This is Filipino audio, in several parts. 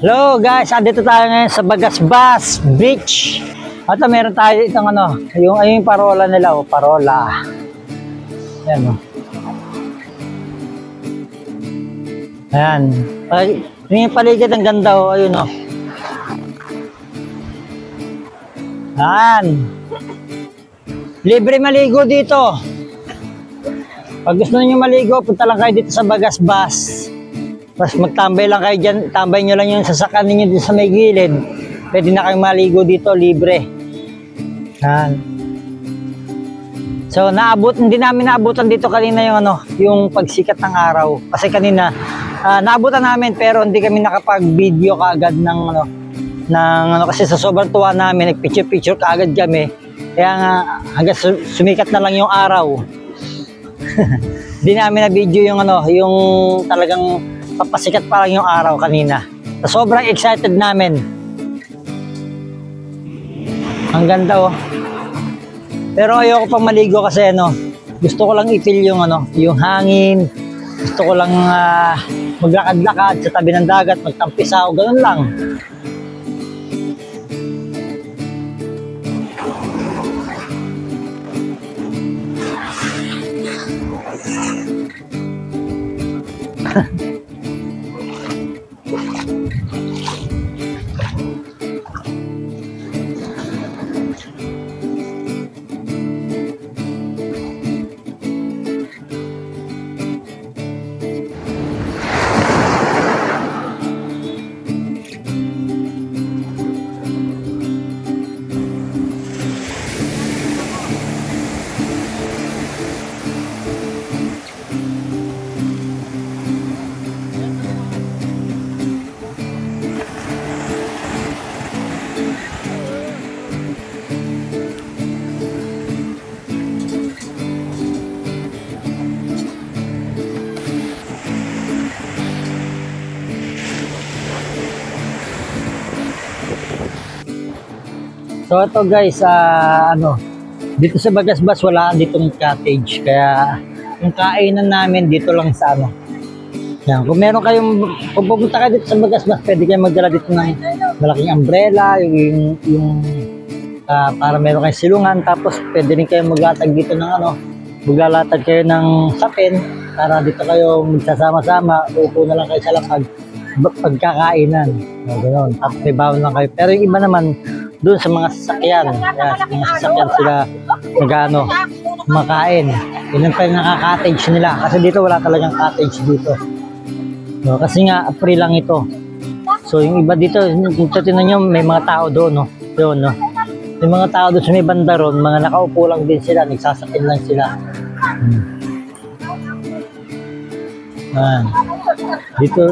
Hello guys, andito tayo ngayon sa Bagasbas Beach. At meron tayo itong ano, yung parola nila, parola. Ayan Ayan. Yung paligid ang ganda ayun Ayan. Libre maligo dito. Pag gusto niyo maligo, punta lang kayo dito sa Bagasbas. Mas magtambay lang kayo dyan, tambay nyo lang yung sasakyan ninyo dito sa may gilid. Pwede na kayong maligo dito, libre. Yan. So, hindi namin naabutan dito kanina yung pagsikat ng araw. Kasi kanina, naabutan namin pero hindi kami nakapag-video kaagad kasi sa sobrang tuwa namin, nag-picture-picture kaagad kami. Kaya nga, hanggang sumikat na lang yung araw. Hindi namin na-video yung talagang papasikat pa lang yung araw kanina. So, sobrang excited namin. Ang ganda Pero ayoko pang maligo kasi gusto ko lang i-feel yung hangin. Gusto ko lang maglakad-lakad sa tabi ng dagat, magtampisaw, ganun lang. So ito guys, dito sa Bagasbas wala ditong cottage, kaya yung kainan namin dito lang sa Yan, kung pupunta ka dito sa Bagasbas, pwede kayong magdala dito ng malaking umbrella, para meron kayong silungan, tapos pwede rin kayong maglatag dito ng maglalatag kayo ng sapin, para dito kayo magsasama-sama, upo na lang kayo sa lapag, pagkakainan. Ganoon, tapos may bawon lang kayo. Pero yung iba naman, doon sa mga sasakyan, mga sasakyan sila makain. Yun pa yung naka-cottage nila. Kasi dito wala talagang cottage dito. Kasi nga, free lang ito. So yung iba dito, kung titignan nyo, may mga tao doon. May mga tao doon sa may banda ron, mga nakaupo lang din sila, nagsasakyan lang sila.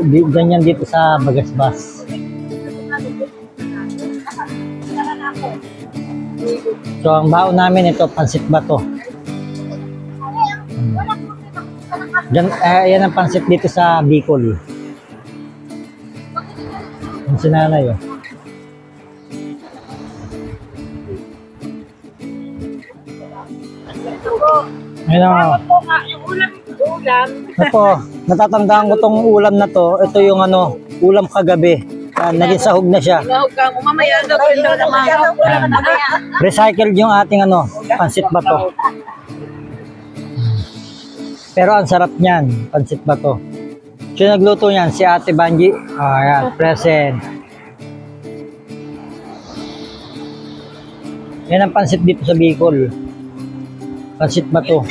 Ganyan dito sa Bagasbas. So ang baon namin ito, pansit bato. Yan ang pansit dito sa Bicol. Ang sinanay Ito, natatandaan ko tong ulam na to. Ito yung ulam kagabi. Naging sahog na siya. Recycled yung ating pansit bato. Pero ang sarap niyan, pansit bato. So nagluto niyan si Ate Banji. Ayan, present. Yan ang pansit dito sa Bicol. Pansit bato.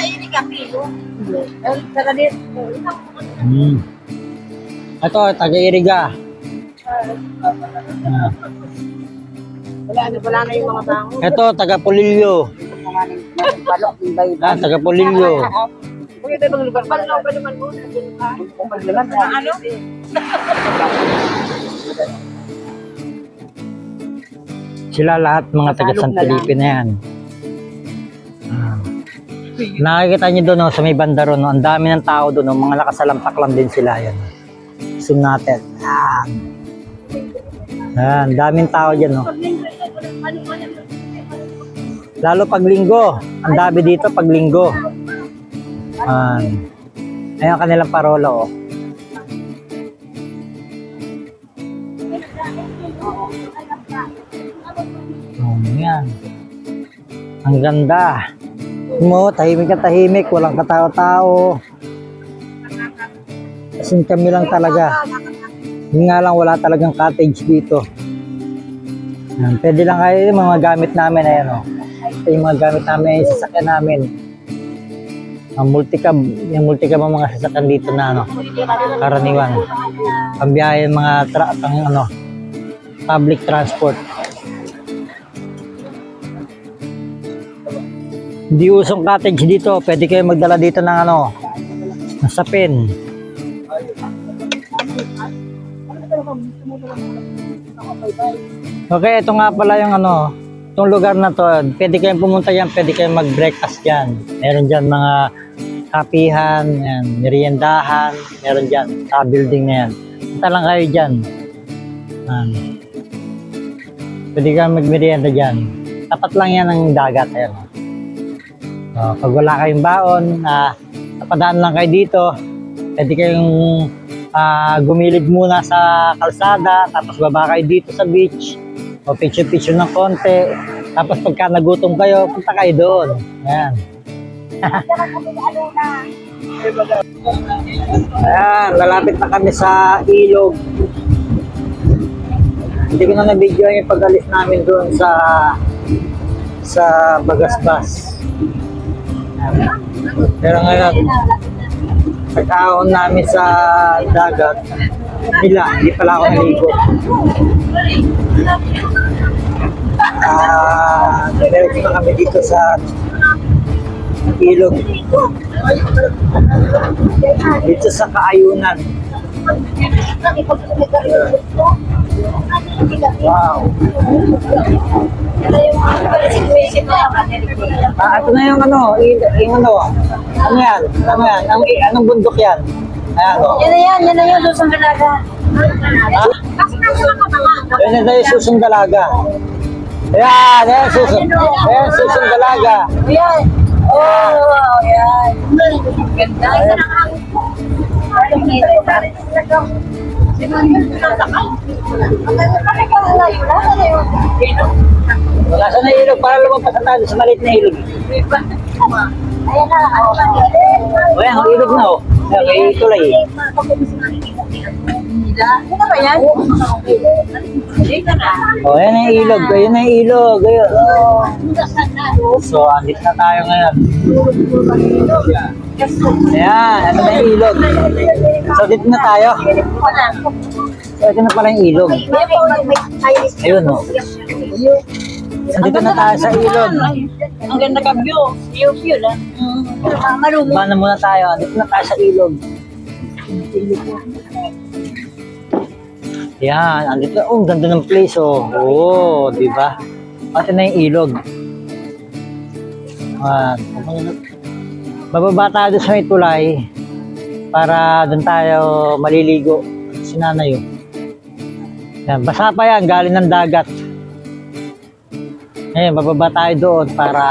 Ito, taga-iriga. Wala na yung mga bango. Ito, taga-Pulilyo. Taga-Pulilyo. Sila lahat mga taga-San Felipe na yan. Nakikita nyo doon sa may banda ron, ang dami ng tao doon, mga nakasalampak lang din sila yan. Zoom natin. Yan, daming tao dyan Lalo pag linggo, ang dami dito pag linggo. Ayan kanilang parola Yan. Ang ganda. Mo, tahimik na tahimik, walang katao-tao. Kasi kami lang talaga. Yun nga lang, wala talagang cottage dito. Yan. Pwede lang kayo yung mga gamit namin. Ayan o. Ito yung mga gamit namin, yung sasakyan namin. Multicab, yung multicab ang mga sasakyan dito na ano, karaniwan. Pambiyahe yung mga public transport. Hindi usong cottage dito, pwede kayo magdala dito ng ng sapin. Okay, ito nga pala yung itong lugar na to, pwede kayong pumunta yan, pwede kayong mag-breakfast yan. Meron dyan mga kapihan, yan, meriendahan, meron dyan sa building na yan. Punta lang kayo dyan. Pwede kayong mag-merienda dyan. Tapat lang yan ng dagat. Ayan. So, pag wala kayong baon, napadaan lang kayo dito, pwede kayong gumilid muna sa kalsada, tapos baba kayo dito sa beach, o picture-picture ng konti, tapos pagka nagutom kayo, punta kayo doon. Ayan. Ayan, lalapit na kami sa ilog. Hindi ko na na-video yung pag-alis namin doon sa Bagasbas. Pero ngayon, pagkaon namin sa dagat, hindi pala ako naligo. Diretso na kami dito sa ilog. Dito sa Kaayunan. Wow. Ito na yung ano yan? Anong bundok yan? Ayan, Yan na yun, Susong Dalaga. Yan na yung Susong Dalaga. Ayan, Susong Dalaga. Ayan. Oh, ayan. Ganda. Nasa na ilog para lumabas na tayo sa maliit na ilog. Ayan na. O yan, ang ilog na o. Ayan, may tulay. Ano ba yan? O yan ang ilog. Ayan ang ilog. Ayun. So, andito na tayo ngayon. Ayan, ito na yung ilog. So, dito na tayo. So, ito na pala yung ilog. Ayun o. Andito na tayo sa ilog. Ang ganda ka view. View lang. Marunong. Bana muna tayo. Andito na tayo sa ilog. Yan, andito. Oh, ang ganda ng place oh. Oh, di ba? Ito na yung ilog. Bababa tayo doon sa may tulay para doon tayo maliligo. Sinanayo. Yan, basa pa yan, galing ng dagat. Ngayon, bababa tayo doon para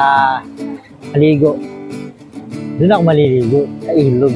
maligo. Doon ako maliligo sa ilog.